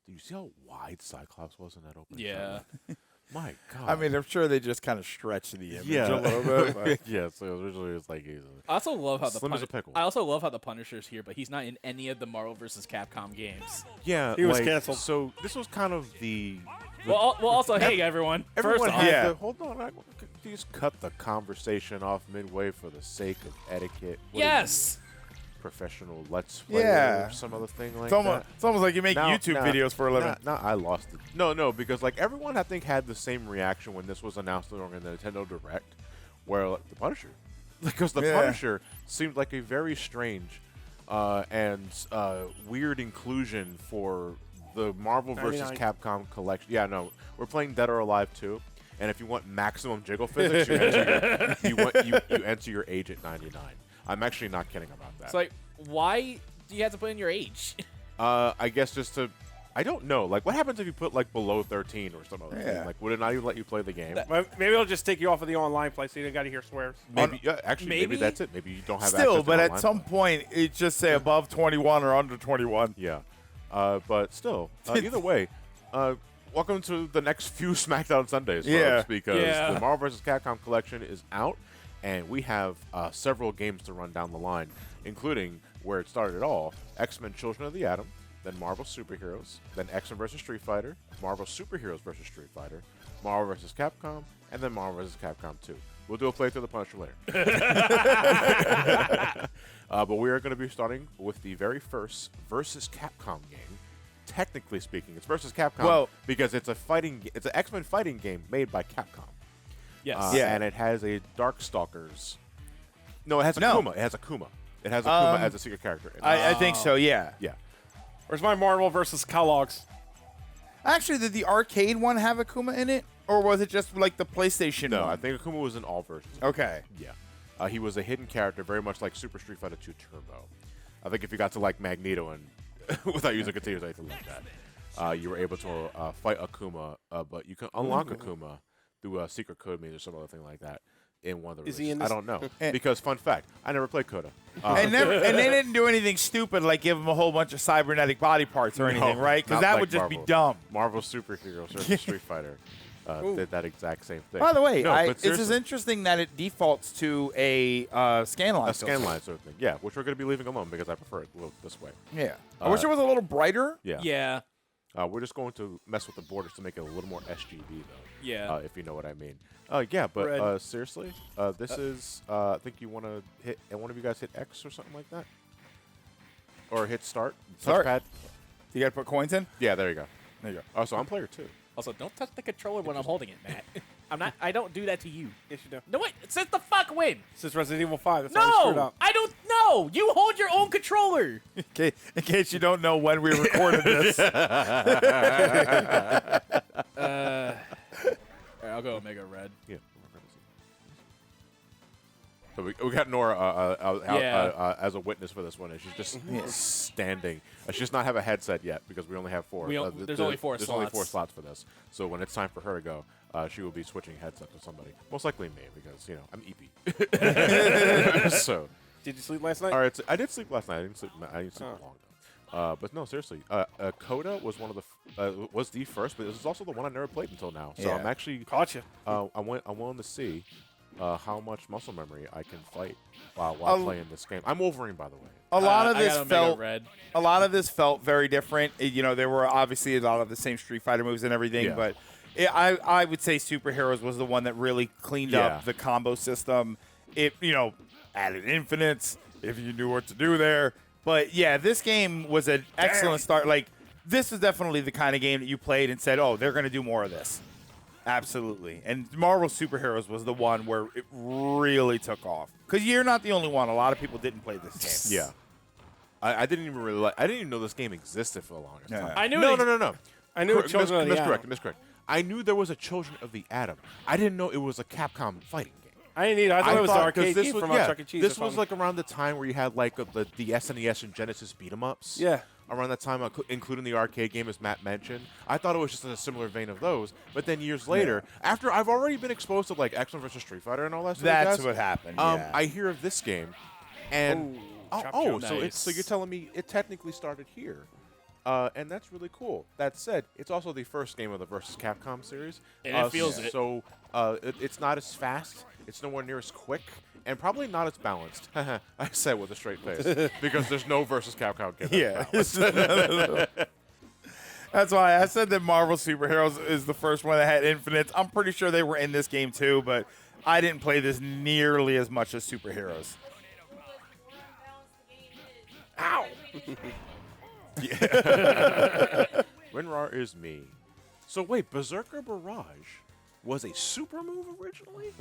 Do you see how wide Cyclops was in that opening? Yeah. My God. I mean, I'm sure they just kind of stretched the image yeah. a little bit. But. yeah. So originally it was like he's I also love how slim as a pickle. I also love how the Punisher's here, but he's not in any of the Marvel vs. Capcom games. Yeah, He was like, canceled. So this was kind of the. Well, also, hey everyone. Everyone First off, had Yeah. to, hold on. You just cut the conversation off midway for the sake of etiquette. What are yes. you, professional let's play Yeah. or some other thing like It's almost like you make Now- YouTube now- videos for a living. Nah, I lost it. No, because like everyone I think had the same reaction when this was announced during the Nintendo Direct, where like, the Punisher, because the Yeah. Punisher seemed like a very strange and weird inclusion for the Marvel vs. 99. Capcom Collection. Yeah, no, we're playing Dead or Alive 2. And if you want maximum jiggle physics, you enter your age at 99. I'm actually not kidding about that. It's like, why do you have to put in your age? I guess just to, I don't know. Like, what happens if you put like below 13 or some other thing? Like, would it not even let you play the game? Maybe I'll just take you off of the online play so you don't got to hear swears. Maybe, actually, maybe maybe? that's it. Maybe you don't have Still, access but to at online some play. point, it just say above 21 or under 21. Yeah. But still, either way, welcome to the next few SmackDown Sundays, folks, Yeah. because Yeah. the Marvel vs. Capcom Collection is out, and we have several games to run down the line, including where it started it all, X-Men Children of the Atom, then Marvel Superheroes, then X-Men vs. Street Fighter, Marvel Superheroes vs. Street Fighter, Marvel vs. Capcom, and then Marvel vs. Capcom 2. We'll do a playthrough of the Punisher later. But we are going to be starting with the very first versus Capcom game. Technically speaking, it's versus Capcom Well- because it's it's an X-Men fighting game made by Capcom. Yes. Yeah. And it has a Darkstalkers. No, it has No. Akuma. It has Akuma. It has Akuma as a secret character. in it. I think so, yeah. yeah. Where's my Marvel versus Kellogg's? Actually, did the arcade one have Akuma in it? Or was it just like the PlayStation No, one? I think Akuma was in all versions. Okay. Yeah. He was a hidden character, very much like Super Street Fighter 2 Turbo. I think if you got to like Magneto and without using continues or anything like that, you were able to fight Akuma, but you can unlock Akuma through a secret code means or some other thing like that in one of the Is he versions. in I this? don't know. Because, fun fact, I never played Coda. And they didn't do anything stupid like give him a whole bunch of cybernetic body parts or anything, right? Because not that like would just Marvel. be dumb. Marvel Superheroes versus Street Fighter did that exact same thing. By the way, No, but it's just seriously, interesting that it defaults to a scan line. a scan line sort of thing. Yeah, which we're going to be leaving alone because I prefer it a little this way. Yeah. I wish it was a little brighter. Yeah. Yeah. We're just going to mess with the borders to make it a little more SGB, though. Yeah. If you know what I mean. Yeah, but Red. seriously, this is, I think you want to hit, and one of you guys hit X or something like that? Or hit start? Start. Touchpad? You got to put coins in? Yeah, there you go. There you go. Oh, so I'm player 2. Also, don't touch the controller when I'm holding it, Matt. I don't do that to you. Yes, you do. No, wait. Since the fuck when? This is Resident Evil 5. That's why you screwed No, up. I don't know. You hold your own controller. Okay, in case you don't know when we recorded this. Alright, I'll go Omega Red. Yeah. So we got Nora as a witness for this one, and she's just standing. She does not have a headset yet because we only have 4. There's only 4 There's slots. only 4 slots for this. So when it's time for her to go, she will be switching headset to somebody. Most likely me because, you know, I'm EP. So. Did you sleep last night? All right, so I did sleep last night. I didn't sleep long though. But no, seriously, Coda was one of the was the first, but this is also the one I never played until now. So Yeah. I'm actually Caught you. I'm willing to see how much muscle memory I can fight while playing this game. I'm Wolverine, by the way. A lot of I this got Omega felt Red. a lot of this felt very different. You know, there were obviously a lot of the same Street Fighter moves and everything, Yeah. but I would say Superheroes was the one that really cleaned Yeah. up the combo system. It, you know, added infinites if you knew what to do there. But yeah, this game was an excellent start. Like, this was definitely the kind of game that you played and said, oh, they're going to do more of this. Absolutely. And Marvel Superheroes was the one where it really took off. Because you're not the only one. A lot of people didn't play this game. Yeah. I didn't even realize. I didn't even know this game existed for the longest Yeah. time. I knew No, it no. I knew Children of the miscorrect. Atom. Miscorrect. I knew there was a Children of the Atom. I didn't know it was a Capcom fighting game. I didn't either. I thought it was the 'cause arcade this game was, from yeah, Chuck E. Cheese. This or was something. like around the time where you had like the SNES and Genesis beat 'em ups. Yeah. Around that time, including the arcade game, as Matt mentioned. I thought it was just in a similar vein of those. But then years later, after I've already been exposed to like X-Men vs. Street Fighter and all that stuff. That's what happened. Yeah. I hear of this game, and Chop, so Nice. you're telling me it technically started here. And that's really cool. That said, it's also the first game of the Vs. Capcom series. And it feels it. So it's not as fast. It's nowhere near as quick. And probably not as balanced. I said with a straight face. Because there's no Vs. Capcom game that's balanced. That's why I said that Marvel Superheroes is the first one that had infinites. I'm pretty sure they were in this game too, but I didn't play this nearly as much as Superheroes. Ow! WinRAR is me. So wait, Berserker Barrage was a super move originally?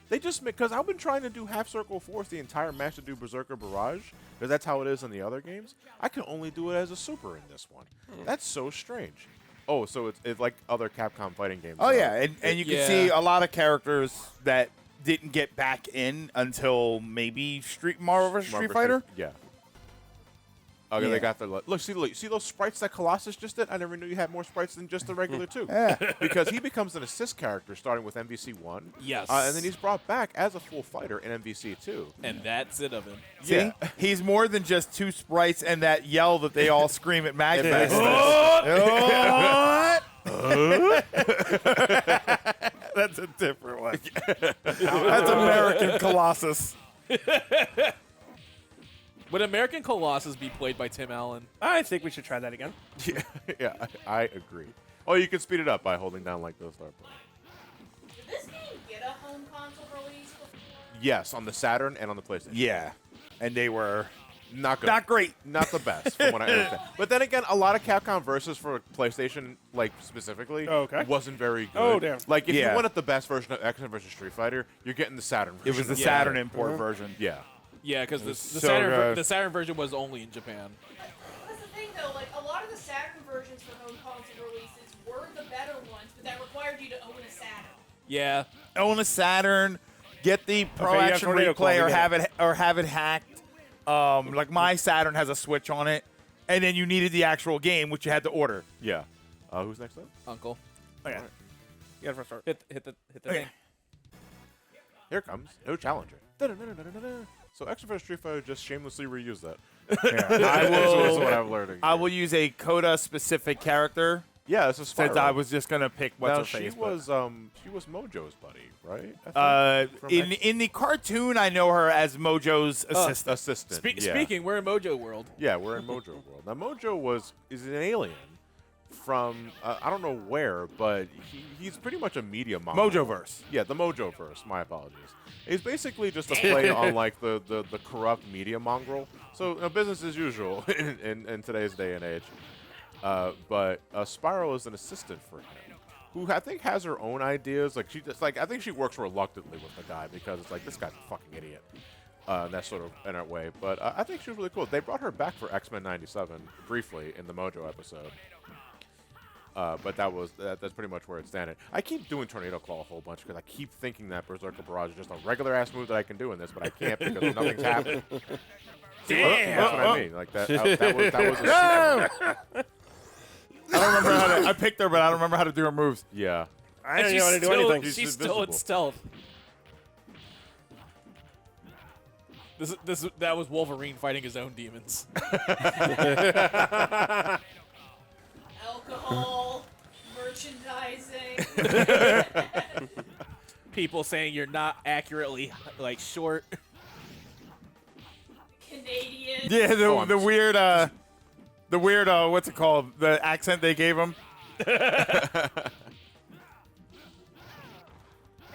They just because I've been trying to do half circle force the entire match to do Berserker Barrage because that's how it is in the other games. I can only do it as a super in this one. That's so strange. Oh, so it's like other Capcom fighting games. Oh yeah, and you can see a lot of characters that didn't get back in until maybe Marvel vs. Street Fighter. Yeah. Okay, they got the look. See those sprites that Colossus just did. I never knew you had more sprites than just the regular two. Yeah. Because he becomes an assist character starting with MVC 1. Yes. And then he's brought back as a full fighter in MVC 2. And that's it of him. See, Yeah. he's more than just two sprites and that yell that they all scream at Magnus. That's a different one. That's American Colossus. Would American Colossus be played by Tim Allen? I think we should try that again. Yeah, I agree. Oh, you can speed it up by holding down like those. Did this game get a home console release before? Yes, on the Saturn and on the PlayStation. Yeah, and they were Not good. not great. Not the best, from what I understand. But then again, a lot of Capcom versus for PlayStation, like specifically, wasn't very good. Oh, damn. Like if Yeah. you wanted the best version of X-Men versus Street Fighter, you're getting the Saturn version. It was the Yeah. Saturn import version. Yeah. Yeah, because so good. the Saturn version was only in Japan. That's the thing, though. Like, a lot of the Saturn versions for home console releases were the better ones, but that required you to own a Saturn. Yeah. Own a Saturn, get the Pro you have Action Tornado Claw, Replay, we or get have it hacked. Like my Saturn has a Switch on it, and then you needed the actual game, which you had to order. Yeah. Who's next up? Uncle. Okay. You got to first start. Hit the Okay. thing. Here comes no challenger. Da-da-da-da-da-da. So X-Men versus Street Fighter just shamelessly reused that. I That's what I'm learning. I will use a Coda-specific character Yeah, this is since I was just gonna pick what's now her face. she was Mojo's buddy, right? From In the cartoon, I know her as Mojo's assistant. assistant. yeah. Speaking, we're in Mojo World. Yeah, we're in Mojo World. Now Mojo is an alien from I don't know where, but he's pretty much a media mongrel. Mojoverse. Yeah, the Mojoverse. My apologies. He's basically just a play on like the corrupt media mongrel. So business as usual in today's day and age. But Spyro is an assistant for him, who I think has her own ideas. Like I think she works reluctantly with the guy because it's like this guy's a fucking idiot. That sort of in a way. But I think she was really cool. They brought her back for X-Men '97 briefly in the Mojo episode. But that's pretty much where it stands. I keep doing Tornado Claw a whole bunch because I keep thinking that Berserker Barrage is just a regular ass move that I can do in this, but I can't because nothing's happening. Damn. That's what I mean. Like that was a super. I don't remember how to. I picked her, but I don't remember how to do her moves. Yeah. I didn't know how to do anything. She's She's still in invisible. stealth. That was Wolverine fighting his own demons. Alcohol, merchandising. People saying you're not accurately like short. Canadian. Yeah, Oh, the weird what's it called? The accent they gave him.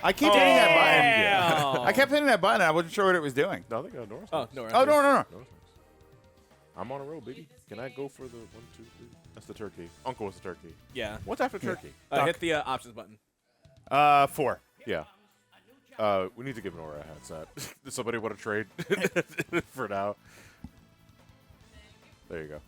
I keep hitting that button. Damn. I kept hitting that button. I wasn't sure what it was doing. No, I think Norris. Oh, no. Oh no. Norris. I'm on a roll, baby. Can I go for the 1, 2, 3? That's the turkey. Uncle was the turkey. Yeah. What's after turkey? Hit the options button. 4. Yeah. We need to give Nora a headset. Does somebody want to trade for now? There you go.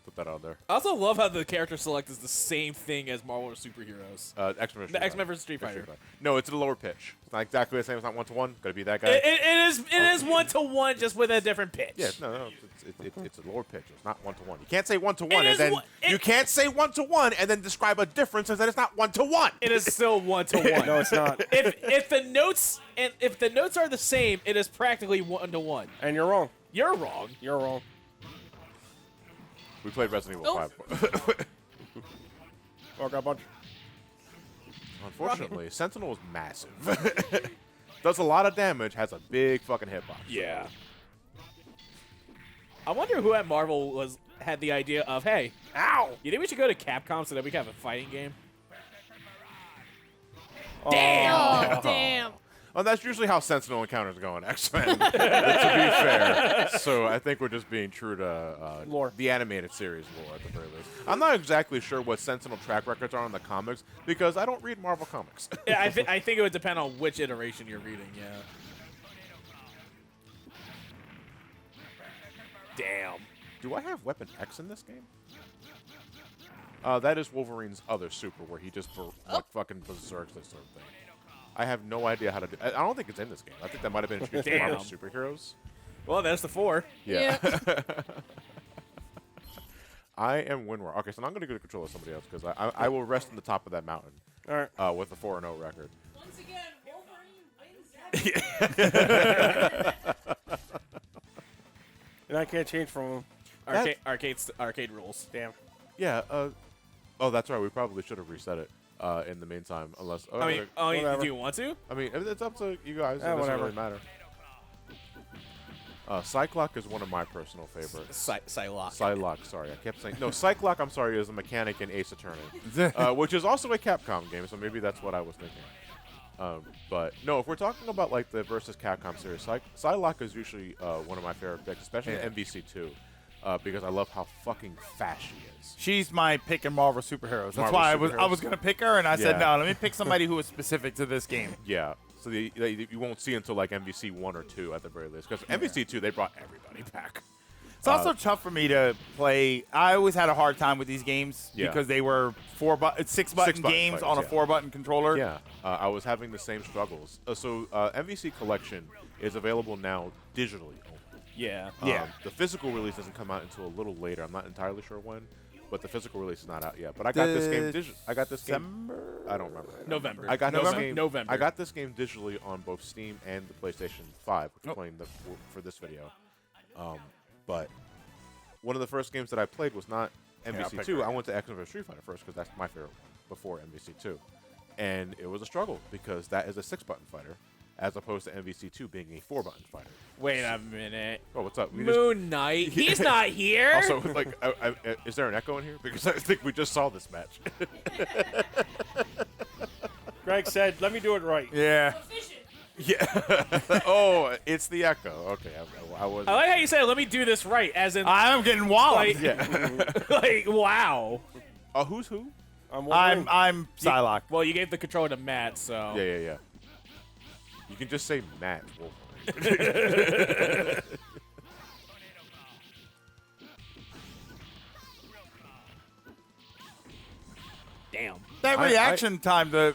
Put that on there. I also love how the character select is the same thing as Marvel Superheroes. X-Men. The X-Men versus Street Fighter. No, it's at a lower pitch. It's not exactly the same. It's not 1-to-1. Got to be that guy. It is 1-to-1, just with a different pitch. Yeah, no. It's a lower pitch. It's not 1-to-1. You can't say 1-to-1 It and is then one- you can't say 1-to-1 and then describe a difference as that it's not 1-to-1. It is still 1-to-1. No, it's not. If the notes are the same, it is practically 1-to-1. And you're wrong. You're wrong. You're wrong. We played Resident Evil Oh. 5. Oh, got a bunch. Unfortunately, Sentinel is massive. Does a lot of damage, has a big fucking hitbox. Yeah. I wonder who at Marvel had the idea of, hey, Ow! you think we should go to Capcom so that we can have a fighting game? Oh, damn. Well, that's usually how Sentinel encounters go in X-Men, to be fair. So I think we're just being true to Lore. the animated series lore at the very least. I'm not exactly sure what Sentinel track records are in the comics because I don't read Marvel comics. Yeah, I think it would depend on which iteration you're reading, yeah. Damn. Do I have Weapon X in this game? That is Wolverine's other super where he just like fucking berserks this sort of thing. I have no idea how to do. I don't think it's in this game. I think that might have been introduced to Marvel superheroes. Well, there's the 4. Yeah. I am Winwar. Okay, so now I'm going to go to control of somebody else because I will rest on the top of that mountain All right. with a 4-0 record. Once again, Wolverine wins that. And I can't change from Arcade rules. damn. Yeah. Oh, that's right. We probably should have reset it in the meantime, unless. I mean, Whatever. do you want to? I mean, it's up to you guys. It doesn't whatever. really matter. Cyclock is one of my personal favorites. Psylocke. Psylocke, sorry. I kept saying. No, Cyclock, I'm sorry, is a mechanic in Ace Attorney, which is also a Capcom game, so maybe that's what I was thinking. But no, if we're talking about like the Versus Capcom series, Psylocke is usually one of my favorite picks, especially in MVC2, because I love how fucking fast she is. She's my pick in Marvel superheroes. That's Marvel why I superheroes. was gonna pick her, and I said Yeah. no. Let me pick somebody who is specific to this game. Yeah. So you won't see until like MVC 1 or 2 at the very least, because MVC 2 they brought everybody back. It's also tough for me to play. I always had a hard time with these games Yeah. because they were 6-button games fighters, on a yeah. 4-button controller. Yeah, I was having the same struggles. So MVC Collection is available now digitally only. Yeah. Yeah. The physical release doesn't come out until a little later. I'm not entirely sure when, but the physical release is not out yet. But I got this game. I got this game. December. I don't remember. November. I got this game. November. I got this game digitally on both Steam and the PlayStation 5, which I'm playing for this video. But one of the first games that I played was not MVC2. I went to X vs Street Fighter first because that's my favorite one before MVC2, and it was a struggle because that is a 6-button fighter, as opposed to MVC2 being a 4-button fighter. Wait a minute. Oh, what's up? Moon Knight. He's not here. Also, like, is there an echo in here? Because I think we just saw this match. Greg said, "Let me do it right." Yeah. Efficient. Yeah. Oh, it's the echo. Okay, I was. I like how you said, "Let me do this right," as in, I'm getting walloped. like, Yeah. like, wow. Who's who? I'm Psylocke. Well, you gave the controller to Matt, so. Yeah. You can just say Matt Wolverine. Damn. That reaction time to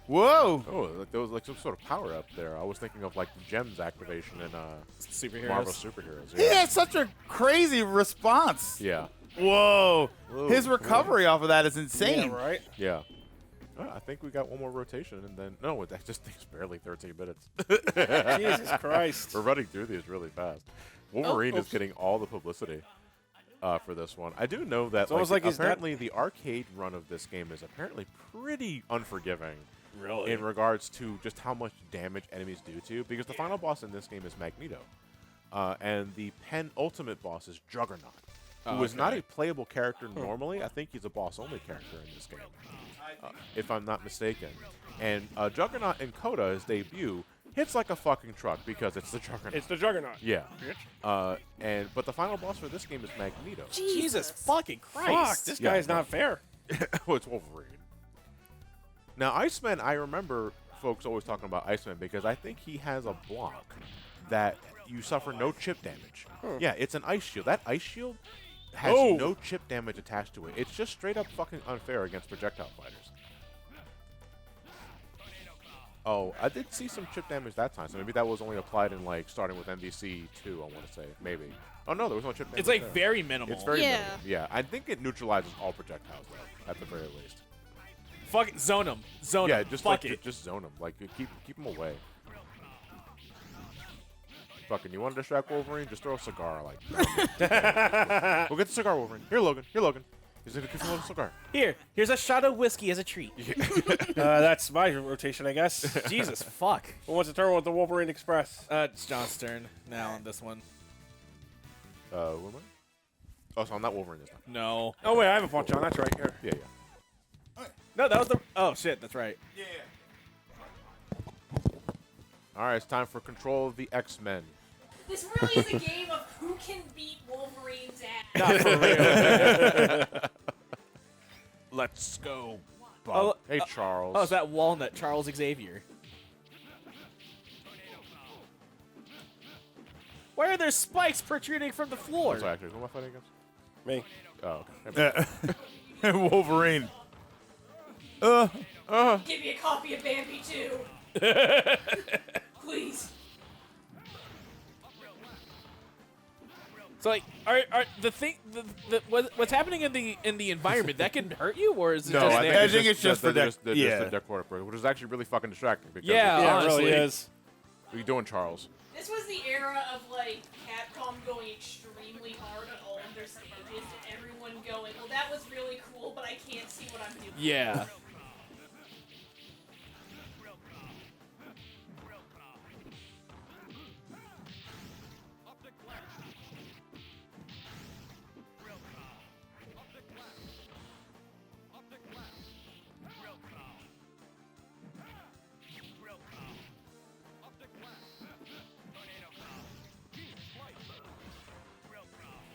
whoa. Oh, like there was like some sort of power up there. I was thinking of like Gems activation in Superheroes. Marvel superheroes. He had such a crazy response. Yeah. Whoa. His Whoa. recovery off of that is insane. Yeah, right. Yeah. I think we got one more rotation, and then no, that just takes barely 13 minutes. Jesus Christ. We're running through these really fast. Wolverine is getting all the publicity for this one. I do know that almost like he's apparently the arcade run of this game is apparently pretty unforgiving. Really? In regards to just how much damage enemies do to you, because the final boss in this game is Magneto, and the penultimate boss is Juggernaut, who is not a playable character normally. I think he's a boss-only character in this game, if I'm not mistaken. And Juggernaut in Coda, his debut, hits like a fucking truck because it's the Juggernaut. It's the Juggernaut. Yeah. But the final boss for this game is Magneto. Jesus fucking Fuck, Christ. this Yeah, guy's no. not fair. Oh, it's Wolverine. Now, Iceman, I remember folks always talking about Iceman because I think he has a block that you suffer no chip damage. Yeah, it's an ice shield. That ice shield has no chip damage attached to it. It's just straight up fucking unfair against projectile fighters. Oh, I did see some chip damage that time, so maybe that was only applied in, like, starting with MVC 2, I want to say. Maybe. Oh, no, there was no chip damage. It's like there. very minimal. It's very Yeah. minimal. Yeah, I think it neutralizes all projectiles, though, at the very least. Fuck it, zone him. Yeah, him. just Fuck like it. just zone them. Like keep them away. Fucking, you want to distract Wolverine? Just throw a cigar. Like, go get the cigar, Wolverine. Here, Logan. Here, Logan. He's gonna give you a little cigar. Here's a shot of whiskey as a treat. That's my rotation, I guess. Jesus, fuck. Who wants to turn with the Wolverine Express? It's John's turn now on this one. Who am I? Oh, so I'm not Wolverine this time. No. Oh, wait, I have a punch on. That's right. Here. Yeah, yeah. No, that was the... Oh, shit, that's right. Yeah. All right, it's time for Control of the X-Men. This really is a game of who can beat Wolverine's ass. Not for real. Let's go. Bob. Oh, Hey, Charles. Oh, is that Walnut, Charles Xavier? Why are there spikes protruding from the floor? So actually, who am I fighting against? Me. Oh, okay. Wolverine. Give me a copy of Bambi too. Please. So like, are the thing what's happening in the environment that can hurt you, or is it just there? I think it's just for the yeah. decor, which is actually really fucking distracting. Because Yeah, Yeah, it honestly. really is. what are you doing, Charles? This was the era of like Capcom going extremely hard on all of their stages and everyone going, well, that was really cool, but I can't see what I'm doing. Yeah.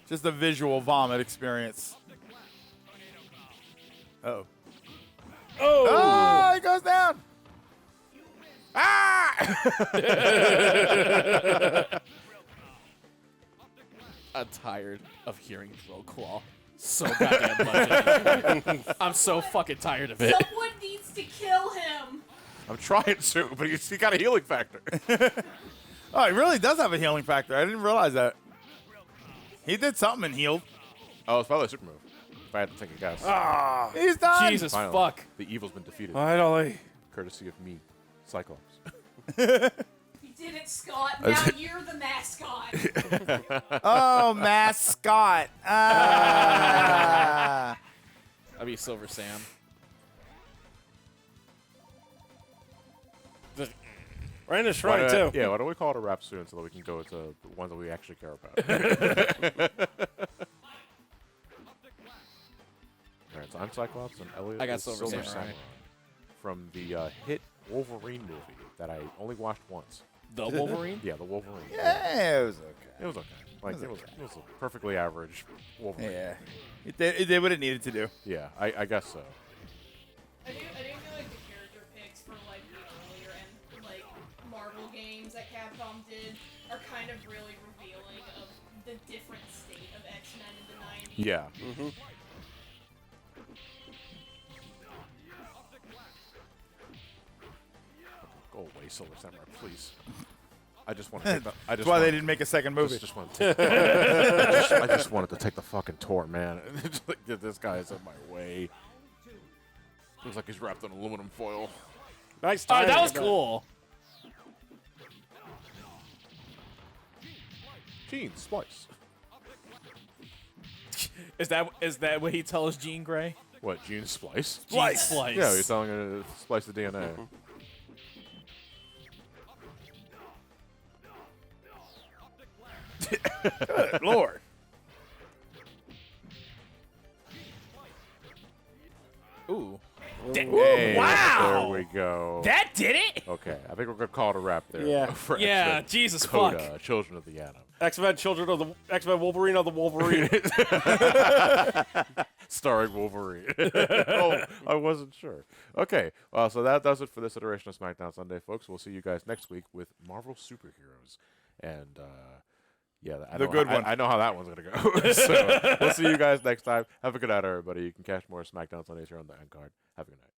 Just a visual vomit experience. Uh-oh. Oh, he goes down. I'm tired of hearing Drill Claw so goddamn much. I'm so fucking tired of it. Someone needs to kill him. I'm trying to, but he got a healing factor. Oh, he really does have a healing factor. I didn't realize that. He did something and healed. Oh, it's probably a super move. If I had to take a guess. He's done. Jesus Finally, fuck. The evil's been defeated, Finally. courtesy of me, Cyclops. You did it, Scott. Now you're the mascot. Oh, mascot. I'll be Silver Sam. Right in the shrine, too. Yeah, why don't we call it a wrap soon so that we can go to the ones that we actually care about. All right, so I'm Cyclops and Elliot I got is Silver Samurai. Samurai. From the hit Wolverine movie that I only watched once. The Wolverine? Yeah, the Wolverine. Yeah, it was okay. It was okay. Like, it was a perfectly average Wolverine. Yeah. It did what it needed to do. Yeah, I guess so. I do feel like the character picks for like the earlier and like Marvel games that Capcom did are kind of really revealing of the different state of X-Men in the 90s. Yeah. Go away, Silver Samurai, please. I just want to take the. That's why they didn't make a second movie. Just want to take, I just wanted to take the fucking tour, man. This guy is in my way. Looks like he's wrapped in aluminum foil. Nice Oh, timing. that was cool. Gene, splice. Is that what he tells Jean Grey? What, Gene Splice? Jean Splice. Yeah, he's telling her to splice the DNA. Good Lord. Ooh. Hey, wow. There we go. That did it? Okay, I think we're going to call it a wrap there. Yeah. For Yeah, X-Men Jesus Coda, fuck. Children of the Atom. X-Men Wolverine of the Wolverine. Starring Wolverine. Oh, I wasn't sure. Okay, so that does it for this iteration of SmackDown Sunday, folks. We'll see you guys next week with Marvel Superheroes. And, yeah, The good one. I know how that one's going to go. So we'll see you guys next time. Have a good night, everybody. You can catch more SmackDown Sundays here on the end card. Have a good night.